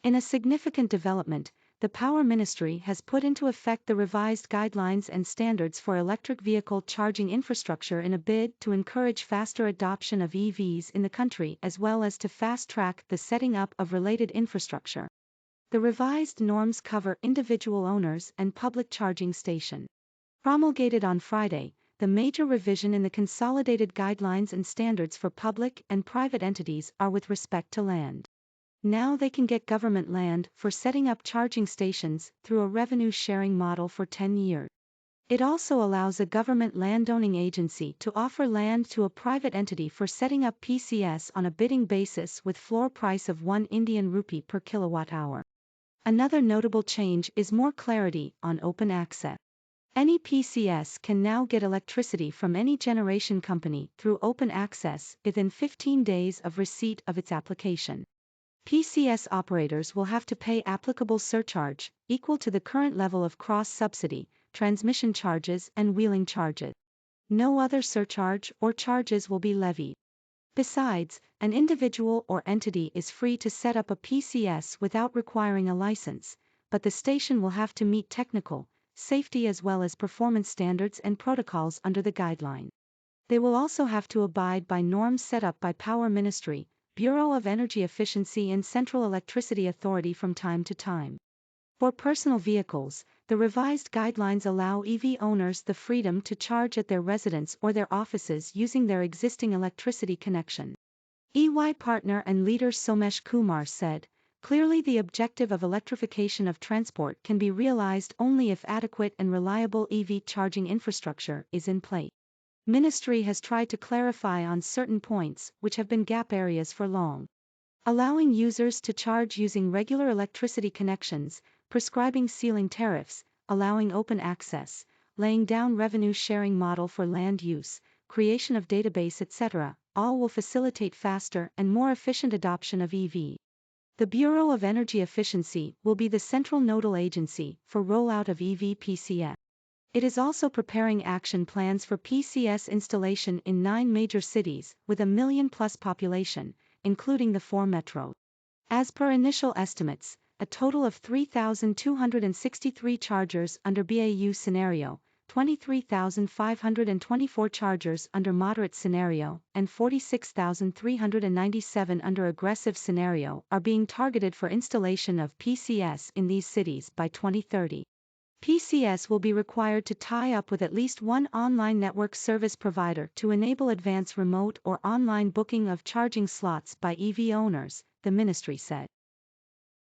In a significant development, the Power Ministry has put into effect the revised guidelines and standards for electric vehicle charging infrastructure in a bid to encourage faster adoption of EVs in the country as well as to fast-track the setting up of related infrastructure. The revised norms cover individual owners and public charging stations. Promulgated on Friday, the major revision in the consolidated guidelines and standards for public and private entities are with respect to land. Now they can get government land for setting up charging stations through a revenue-sharing model for 10 years. It also allows a government landowning agency to offer land to a private entity for setting up PCS on a bidding basis with floor price of 1 Indian rupee per kilowatt-hour. Another notable change is more clarity on open access. Any PCS can now get electricity from any generation company through open access within 15 days of receipt of its application. PCS operators will have to pay applicable surcharge, equal to the current level of cross-subsidy, transmission charges and wheeling charges. No other surcharge or charges will be levied. Besides, an individual or entity is free to set up a PCS without requiring a license, but the station will have to meet technical, safety as well as performance standards and protocols under the guideline. They will also have to abide by norms set up by Power Ministry, Bureau of Energy Efficiency and Central Electricity Authority from time to time. For personal vehicles, the revised guidelines allow EV owners the freedom to charge at their residence or their offices using their existing electricity connection. EY partner and leader Somesh Kumar said, "Clearly the objective of electrification of transport can be realized only if adequate and reliable EV charging infrastructure is in place. Ministry has tried to clarify on certain points which have been gap areas for long. Allowing users to charge using regular electricity connections, prescribing ceiling tariffs, allowing open access, laying down revenue-sharing model for land use, creation of database etc., all will facilitate faster and more efficient adoption of EV. The Bureau of Energy Efficiency will be the central nodal agency for rollout of EV PCS. It is also preparing action plans for PCS installation in 9 major cities with a million-plus population, including the 4 metros. As per initial estimates, a total of 3,263 chargers under BAU scenario, 23,524 chargers under moderate scenario, and 46,397 under aggressive scenario are being targeted for installation of PCS in these cities by 2030. PCS will be required to tie up with at least one online network service provider to enable advanced remote or online booking of charging slots by EV owners, the ministry said.